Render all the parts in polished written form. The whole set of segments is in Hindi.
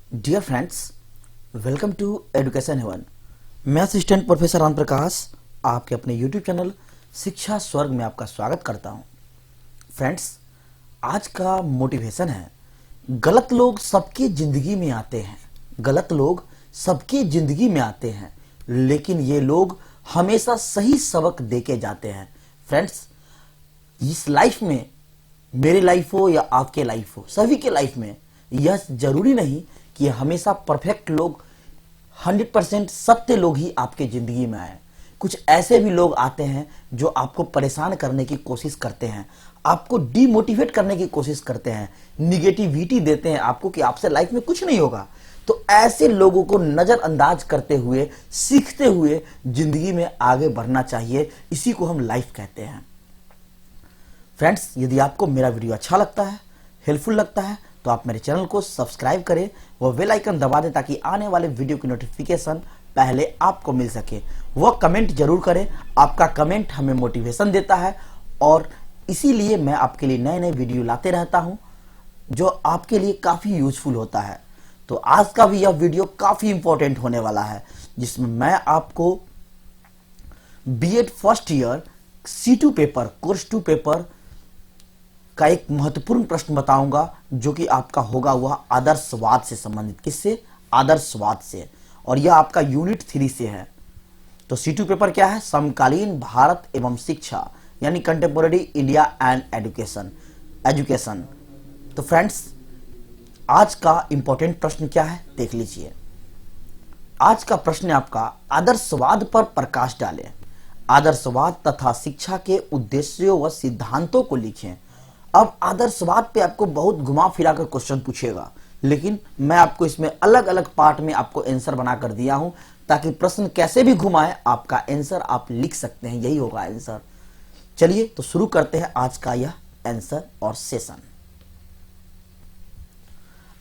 Dear friends, welcome to education haven. मैं असिस्टेंट प्रोफेसर राम प्रकाश आपके अपने यूट्यूब चैनल शिक्षा स्वर्ग में आपका स्वागत करता हूं। फ्रेंड्स, आज का मोटिवेशन है, गलत लोग सबकी जिंदगी में आते हैं। गलत लोग सबकी जिंदगी में आते हैं, लेकिन ये लोग हमेशा सही सबक देके जाते हैं। फ्रेंड्स, इस लाइफ में, मेरी लाइफ हो या आपके लाइफ हो, सभी के लाइफ में यह जरूरी नहीं कि हमेशा परफेक्ट लोग, 100% सत्य लोग ही आपके जिंदगी में आए। कुछ ऐसे भी लोग आते हैं जो आपको परेशान करने की कोशिश करते हैं, आपको डीमोटिवेट करने की कोशिश करते हैं, निगेटिविटी देते हैं आपको कि आपसे लाइफ में कुछ नहीं होगा। तो ऐसे लोगों को नजरअंदाज करते हुए, सीखते हुए जिंदगी में आगे बढ़ना चाहिए। इसी को हम लाइफ कहते हैं। फ्रेंड्स, यदि आपको मेरा वीडियो अच्छा लगता है, हेल्पफुल लगता है, तो आप मेरे चैनल को सब्सक्राइब करें, वह बेल आइकन दबा दें ताकि आने वाले वीडियो की नोटिफिकेशन पहले आपको मिल सके। वह कमेंट जरूर करें, आपका कमेंट हमें मोटिवेशन देता है और इसीलिए मैं आपके लिए नए नए वीडियो लाते रहता हूं जो आपके लिए काफ़ी यूजफुल होता है। तो आज का भी यह वीडियो काफ़ी इंपॉर्टेंट होने वाला है, जिसमें मैं आपको BEd first year C2 paper, course 2 paper का एक महत्वपूर्ण प्रश्न बताऊंगा जो कि आपका होगा वह आदर्शवाद से संबंधित। किससे? आदर्शवाद से। और यह आपका यूनिट 3 से है। तो C2 पेपर क्या है? समकालीन भारत एवं शिक्षा, यानी कंटेम्पोररी इंडिया एंड एजुकेशन। तो फ्रेंड्स, आज का इंपॉर्टेंट प्रश्न क्या है देख लीजिए। आज का प्रश्न आपका आदर्शवाद पर प्रकाश डालें। आदर्शवाद तथा शिक्षा के उद्देश्यों व सिद्धांतों को लिखें। अब आदर्शवाद पे आपको बहुत घुमा फिरा कर क्वेश्चन पूछेगा, लेकिन मैं आपको इसमें अलग अलग पार्ट में आपको आंसर बना कर दिया हूं ताकि प्रश्न कैसे भी घुमाए आपका आंसर आप लिख सकते हैं, यही होगा आंसर। चलिए तो शुरू करते हैं आज का यह आंसर और सेशन।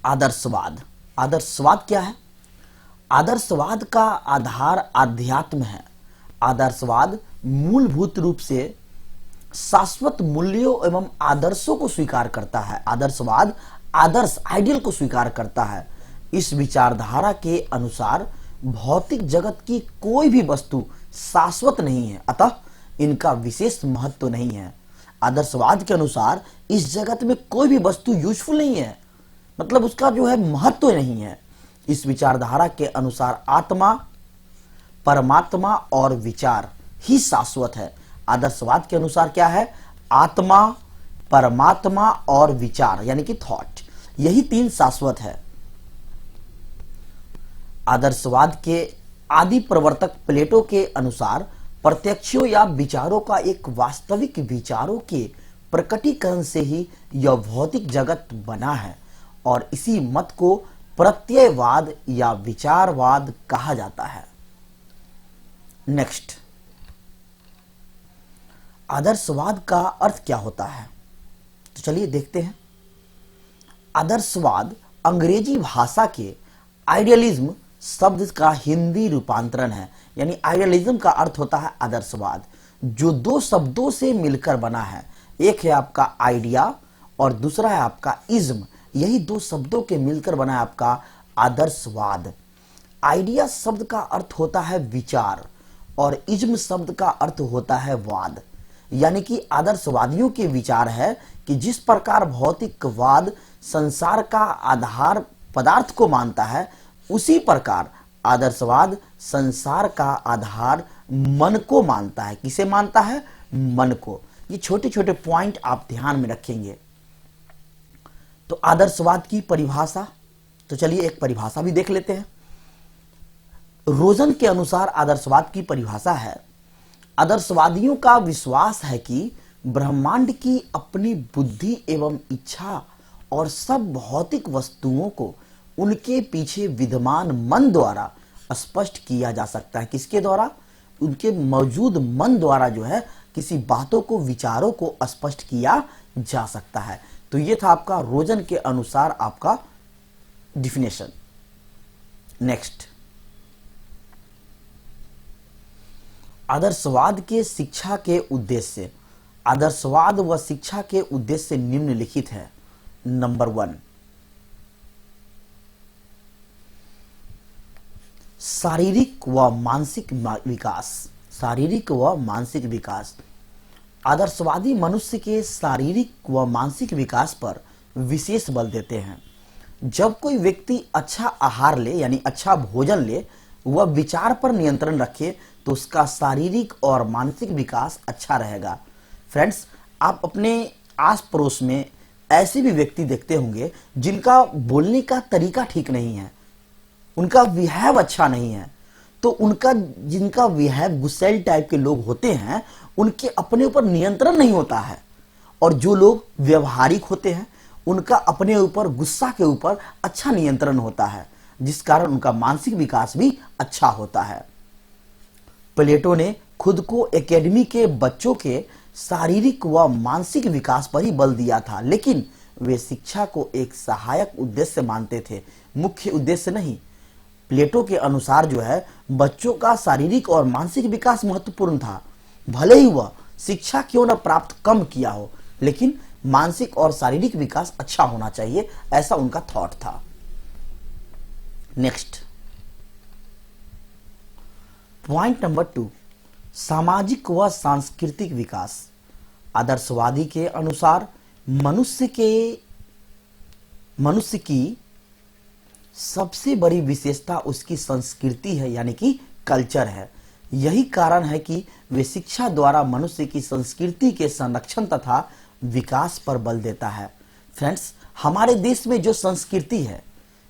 आदर्शवाद। आदर्शवाद क्या है? आदर्शवाद का आधार आध्यात्म है। आदर्शवाद मूलभूत रूप से शाश्वत मूल्यों एवं आदर्शों को स्वीकार करता है। आदर्शवाद आदर्श, आइडियल को स्वीकार करता है। इस विचारधारा के अनुसार भौतिक जगत की कोई भी वस्तु शाश्वत नहीं है, अतः इनका विशेष महत्व नहीं है। आदर्शवाद के अनुसार इस जगत में कोई भी वस्तु यूजफुल नहीं है, मतलब उसका जो है महत्व नहीं है। इस विचारधारा के अनुसार आत्मा, परमात्मा और विचार ही शाश्वत है। आदर्शवाद के अनुसार क्या है? आत्मा, परमात्मा और विचार, यानी कि थॉट, यही 3 शाश्वत है। आदर्शवाद के आदि प्रवर्तक प्लेटो के अनुसार प्रत्यक्षों या विचारों का एक वास्तविक विचारों के प्रकटीकरण से ही यह भौतिक जगत बना है और इसी मत को प्रत्ययवाद या विचारवाद कहा जाता है। नेक्स्ट, आदर्शवाद का अर्थ क्या होता है? तो चलिए देखते हैं। आदर्शवाद अंग्रेजी भाषा के आइडियलिज्म शब्द का हिंदी रूपांतरण है। यानी आइडियलिज्म का अर्थ होता है आदर्शवाद, जो 2 शब्दों से मिलकर बना है। एक है आपका आइडिया और दूसरा है आपका इज्म। यही 2 शब्दों के मिलकर बना है आपका आदर्शवाद। आइडिया शब्द का अर्थ होता है विचार और इज्म शब्द का अर्थ होता है वाद। यानी कि आदर्शवादियों के विचार है कि जिस प्रकार भौतिकवाद संसार का आधार पदार्थ को मानता है, उसी प्रकार आदर्शवाद संसार का आधार मन को मानता है। किसे मानता है? मन को। ये छोटे छोटे पॉइंट आप ध्यान में रखेंगे। तो आदर्शवाद की परिभाषा, तो चलिए एक परिभाषा भी देख लेते हैं। रोजन के अनुसार आदर्शवाद की परिभाषा है, आदर्शवादियों का विश्वास है कि ब्रह्मांड की अपनी बुद्धि एवं इच्छा और सब भौतिक वस्तुओं को उनके पीछे विद्यमान मन द्वारा स्पष्ट किया जा सकता है। किसके द्वारा? उनके मौजूद मन द्वारा जो है किसी बातों को, विचारों को स्पष्ट किया जा सकता है। तो ये था आपका रोजन के अनुसार आपका डिफिनेशन। नेक्स्ट, आदर्शवाद के शिक्षा के उद्देश्य। आदर्शवाद व शिक्षा के उद्देश्य निम्नलिखित है। नंबर 1, शारीरिक व मानसिक विकास। शारीरिक व मानसिक विकास। आदर्शवादी मनुष्य के शारीरिक व मानसिक विकास पर विशेष बल देते हैं। जब कोई व्यक्ति अच्छा आहार ले यानी अच्छा भोजन ले, वह विचार पर नियंत्रण रखे, तो उसका शारीरिक और मानसिक विकास अच्छा रहेगा। फ्रेंड्स, आप अपने आस पड़ोस में ऐसे भी व्यक्ति देखते होंगे जिनका बोलने का तरीका ठीक नहीं है, उनका विहेव अच्छा नहीं है, तो जिनका विहेव गुस्सैल टाइप के लोग होते हैं, उनके अपने ऊपर नियंत्रण नहीं होता है। और जो लोग व्यवहारिक होते हैं, उनका अपने ऊपर गुस्सा के ऊपर अच्छा नियंत्रण होता है, जिस कारण उनका मानसिक विकास भी अच्छा होता है। प्लेटो ने खुद को एकेडमी के बच्चों के शारीरिक व मानसिक विकास पर ही बल दिया था, लेकिन वे शिक्षा को एक सहायक उद्देश्य मानते थे, मुख्य उद्देश्य नहीं। प्लेटो के अनुसार जो है, बच्चों का शारीरिक और मानसिक विकास महत्वपूर्ण था, भले ही वह शिक्षा क्यों न प्राप्त कम किया हो, लेकिन मानसिक और शारीरिक विकास अच्छा होना चाहिए, ऐसा उनका थॉट था। नेक्स्ट पॉइंट नंबर 2, सामाजिक व सांस्कृतिक विकास। आदर्शवादी के अनुसार मनुष्य की सबसे बड़ी विशेषता उसकी संस्कृति है, यानी कि कल्चर है। यही कारण है कि वे शिक्षा द्वारा मनुष्य की संस्कृति के संरक्षण तथा विकास पर बल देता है। फ्रेंड्स, हमारे देश में जो संस्कृति है,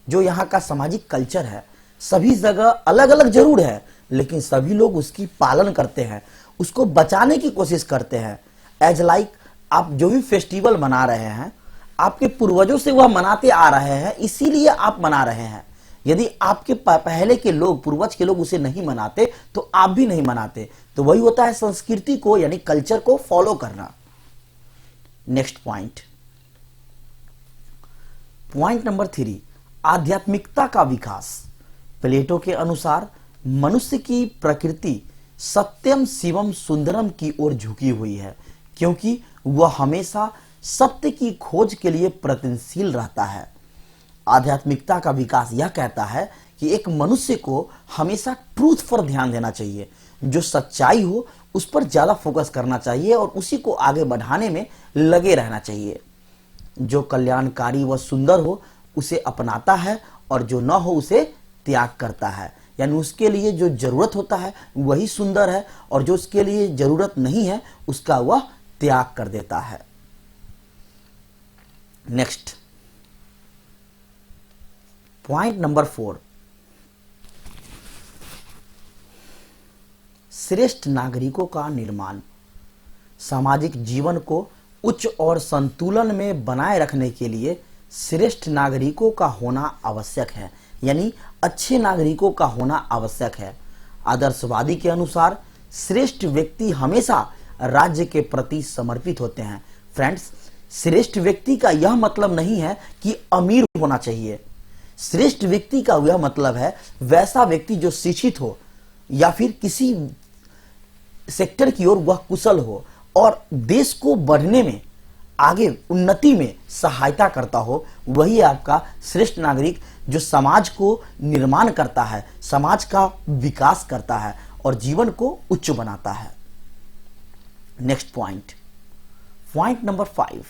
जो यहाँ का सामाजिक कल्चर है, सभी जगह अलग अलग जरूर है, लेकिन सभी लोग उसकी पालन करते हैं, उसको बचाने की कोशिश करते हैं। एज लाइक आप जो भी फेस्टिवल मना रहे हैं, आपके पूर्वजों से वह मनाते आ रहे हैं, इसीलिए आप मना रहे हैं। यदि आपके पहले के लोग, पूर्वज के लोग उसे नहीं मनाते, तो आप भी नहीं मनाते। तो वही होता है संस्कृति को यानी कल्चर को फॉलो करना। नेक्स्ट पॉइंट नंबर 3, आध्यात्मिकता का विकास। प्लेटो के अनुसार मनुष्य की प्रकृति सत्यम शिवम सुंदरम की ओर झुकी हुई है, क्योंकि वह हमेशा सत्य की खोज के लिए प्रयत्नशील रहता है। आध्यात्मिकता का विकास यह कहता है कि एक मनुष्य को हमेशा ट्रूथ पर ध्यान देना चाहिए, जो सच्चाई हो उस पर ज्यादा फोकस करना चाहिए और उसी को आगे बढ़ाने में लगे रहना चाहिए। जो कल्याणकारी व सुंदर हो उसे अपनाता है, और जो न हो उसे त्याग करता है, यानी उसके लिए जो जरूरत होता है वही सुंदर है, और जो उसके लिए जरूरत नहीं है उसका वह त्याग कर देता है। नेक्स्ट पॉइंट नंबर 4, श्रेष्ठ नागरिकों का निर्माण। सामाजिक जीवन को उच्च और संतुलन में बनाए रखने के लिए श्रेष्ठ नागरिकों का होना आवश्यक है, यानी अच्छे नागरिकों का होना आवश्यक है। आदर्शवादी के अनुसार श्रेष्ठ व्यक्ति हमेशा राज्य के प्रति समर्पित होते हैं। फ्रेंड्स, श्रेष्ठ व्यक्ति का यह मतलब नहीं है कि अमीर होना चाहिए। श्रेष्ठ व्यक्ति का यह मतलब है वैसा व्यक्ति जो शिक्षित हो या फिर किसी सेक्टर की ओर वह कुशल हो और देश को बढ़ने में, आगे उन्नति में सहायता करता हो, वही आपका श्रेष्ठ नागरिक, जो समाज को निर्माण करता है, समाज का विकास करता है और जीवन को उच्च बनाता है। नेक्स्ट पॉइंट नंबर 5,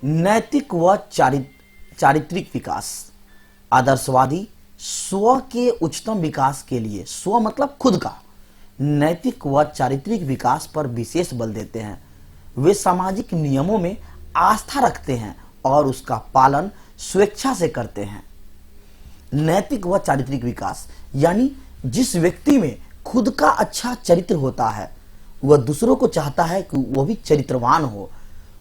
नैतिक व चारित्रिक विकास। आदर्शवादी स्व के उच्चतम विकास के लिए, स्व मतलब खुद का, नैतिक व चारित्रिक विकास पर विशेष बल देते हैं। वे सामाजिक नियमों में आस्था रखते हैं और उसका पालन स्वेच्छा से करते हैं। नैतिक व चारित्रिक विकास यानी जिस व्यक्ति में खुद का अच्छा चरित्र होता है, वह दूसरों को चाहता है कि वह भी चरित्रवान हो।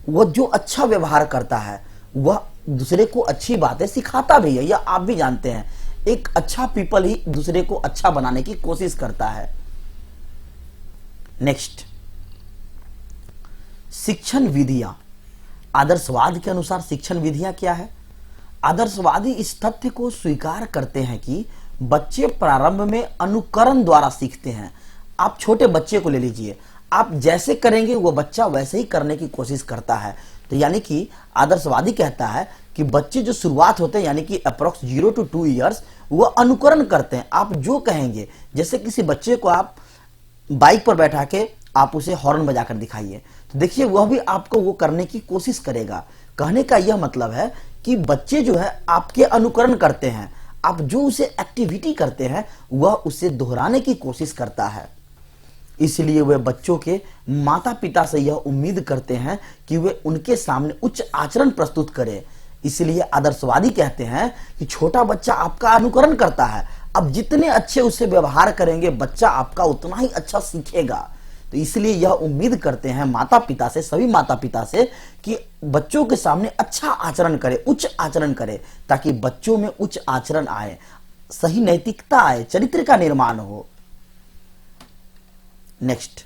वह जो अच्छा व्यवहार करता है वह दूसरे को अच्छी बातें सिखाता भी है, यह आप भी जानते हैं। एक अच्छा पीपल ही दूसरे को अच्छा बनाने की कोशिश करता है। नेक्स्ट, शिक्षण विधियां। आदर्शवाद के अनुसार शिक्षण विधियां क्या है? आदर्शवादी इस तथ्य को स्वीकार करते हैं कि बच्चे प्रारंभ में अनुकरण द्वारा सीखते हैं। आप छोटे बच्चे को ले लीजिए, आप जैसे करेंगे वो बच्चा वैसे ही करने की कोशिश करता है। तो यानी कि आदर्शवादी कहता है कि बच्चे जो शुरुआत होते हैं यानी कि अप्रोक्स 0 to 2 ईयर्स, वह अनुकरण करते हैं। आप जो कहेंगे, जैसे किसी बच्चे को आप बाइक पर बैठा के आप उसे हॉर्न बजाकर दिखाइए, तो देखिए वह भी आपको वो करने की कोशिश करेगा। कहने का यह मतलब है कि बच्चे जो है आपके अनुकरण करते हैं। आप जो उसे एक्टिविटी करते हैं वह उसे दोहराने की कोशिश करता है। इसलिए वे बच्चों के माता पिता से यह उम्मीद करते हैं कि वे उनके सामने उच्च आचरण प्रस्तुत करें। इसलिए आदर्शवादी कहते हैं कि छोटा बच्चा आपका अनुकरण करता है। अब जितने अच्छे उससे व्यवहार करेंगे बच्चा आपका उतना ही अच्छा सीखेगा। तो इसलिए यह उम्मीद करते हैं माता पिता से, सभी माता पिता से, कि बच्चों के सामने अच्छा आचरण करे, उच्च आचरण करे, ताकि बच्चों में उच्च आचरण आए, सही नैतिकता आए, चरित्र का निर्माण हो। नेक्स्ट,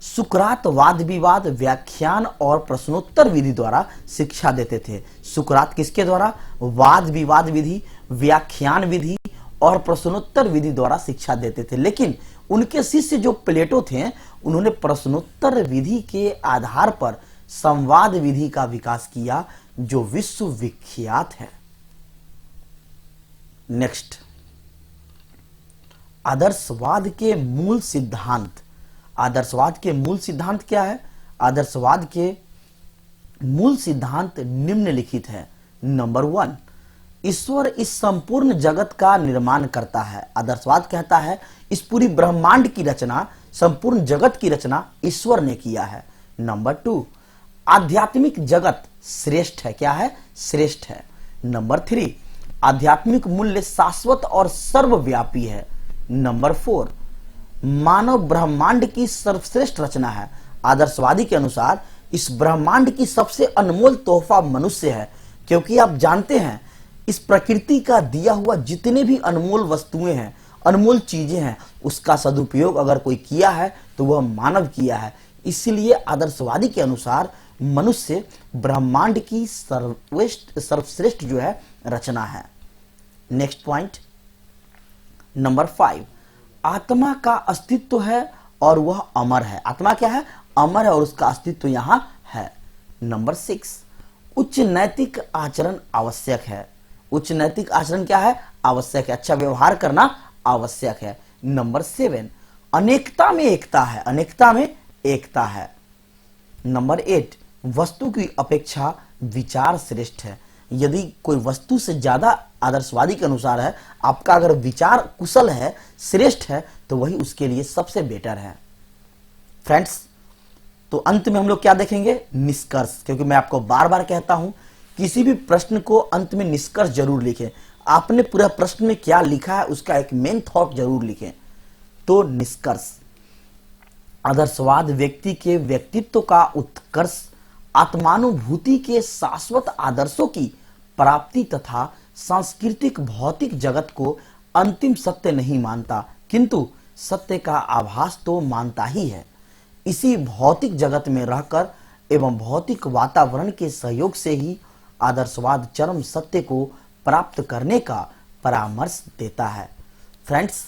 सुकरात वाद विवाद, व्याख्यान और प्रश्नोत्तर विधि द्वारा शिक्षा देते थे। सुकरात किसके द्वारा? वाद विवाद विधि, व्याख्यान विधि और प्रश्नोत्तर विधि द्वारा शिक्षा देते थे। लेकिन उनके शिष्य जो प्लेटो थे, उन्होंने प्रश्नोत्तर विधि के आधार पर संवाद विधि का विकास किया, जो विश्व विख्यात है। नेक्स्ट, आदर्शवाद के मूल सिद्धांत। आदर्शवाद के मूल सिद्धांत क्या है? आदर्शवाद के मूल सिद्धांत निम्नलिखित है। नंबर 1, ईश्वर इस संपूर्ण जगत का निर्माण करता है। आदर्शवाद कहता है इस पूरी ब्रह्मांड की रचना, संपूर्ण जगत की रचना ईश्वर ने किया है। नंबर 2, आध्यात्मिक जगत श्रेष्ठ है। क्या है? श्रेष्ठ है। नंबर 3, आध्यात्मिक मूल्य शाश्वत और सर्वव्यापी है। नंबर 4, मानव ब्रह्मांड की सर्वश्रेष्ठ रचना है। आदर्शवादी के अनुसार इस ब्रह्मांड की सबसे अनमोल तोहफा मनुष्य है, क्योंकि आप जानते हैं इस प्रकृति का दिया हुआ जितने भी अनमोल वस्तुएं हैं, अनमोल चीजें हैं, उसका सदुपयोग अगर कोई किया है तो वह मानव किया है। इसलिए आदर्शवादी के अनुसार मनुष्य ब्रह्मांड की सर्वश्रेष्ठ जो है रचना है। नेक्स्ट पॉइंट, नंबर 5, आत्मा का अस्तित्व है और वह अमर है। आत्मा क्या है? अमर है और उसका अस्तित्व यहां है। नंबर 6, उच्च नैतिक आचरण आवश्यक है। उच्च नैतिक आचरण क्या है? आवश्यक है। अच्छा व्यवहार करना आवश्यक है। नंबर 7, अनेकता में एकता है। अनेकता में एकता है। नंबर 8, वस्तु की अपेक्षा विचार श्रेष्ठ है। यदि कोई वस्तु से ज्यादा आदर्शवादी के अनुसार है, आपका अगर विचार कुशल है, श्रेष्ठ है, तो वही उसके लिए सबसे बेटर है। फ्रेंड्स, तो अंत में हम लोग क्या देखेंगे? निष्कर्ष। क्योंकि मैं आपको बार बार कहता हूं किसी भी प्रश्न को अंत में निष्कर्ष जरूर लिखें। आपने पूरा प्रश्न में क्या लिखा है उसका एक मेन थॉट जरूर लिखें। तो निष्कर्ष, आदर्शवाद व्यक्ति के व्यक्तित्व का उत्कर्ष, आत्मानुभूति के शाश्वत आदर्शों की प्राप्ति तथा सांस्कृतिक भौतिक जगत को अंतिम सत्य नहीं मानता, किंतु सत्य का आभास तो मानता ही है। इसी भौतिक जगत में रहकर एवं भौतिक वातावरण के सहयोग से ही आदर्शवाद चरम सत्य को प्राप्त करने का परामर्श देता है। फ्रेंड्स,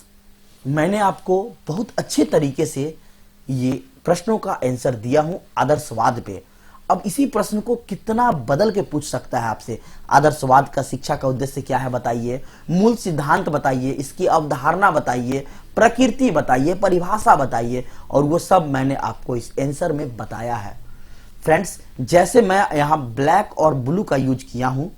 मैंने आपको बहुत अच्छे तरीके से ये प्रश्नों का आंसर दिया हूं आदर्शवाद पे। अब इसी प्रश्न को कितना बदल के पूछ सकता है आपसे। आदर्शवाद का शिक्षा का उद्देश्य क्या है बताइए, मूल सिद्धांत बताइए, इसकी अवधारणा बताइए, प्रकृति बताइए, परिभाषा बताइए, और वो सब मैंने आपको इस आंसर में बताया है। फ्रेंड्स, जैसे मैं यहां ब्लैक और ब्लू का यूज किया हूं,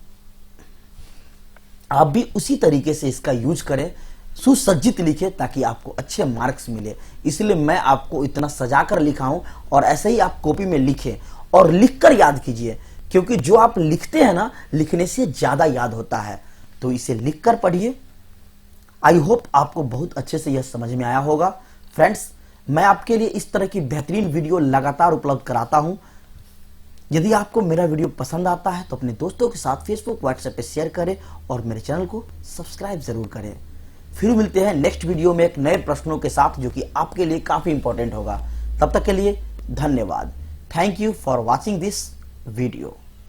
आप भी उसी तरीके से इसका यूज करें, सुसज्जित लिखे ताकि आपको अच्छे मार्क्स मिले। इसलिए मैं आपको इतना सजाकर लिखा हूं, और ऐसे ही आप कॉपी में लिखें और लिखकर याद कीजिए, क्योंकि जो आप लिखते हैं ना, लिखने से ज्यादा याद होता है। तो इसे लिखकर पढ़िए। आई होप आपको बहुत अच्छे से यह समझ में आया होगा। फ्रेंड्स, मैं आपके लिए इस तरह की बेहतरीन वीडियो लगातार उपलब्ध कराता हूं। यदि आपको मेरा वीडियो पसंद आता है तो अपने दोस्तों के साथ फेसबुक, व्हाट्सएप पे शेयर करें और मेरे चैनल को सब्सक्राइब जरूर करें। फिर मिलते हैं नेक्स्ट वीडियो में एक नए प्रश्नों के साथ, जो कि आपके लिए काफी इंपॉर्टेंट होगा। तब तक के लिए धन्यवाद। Thank you for watching this video.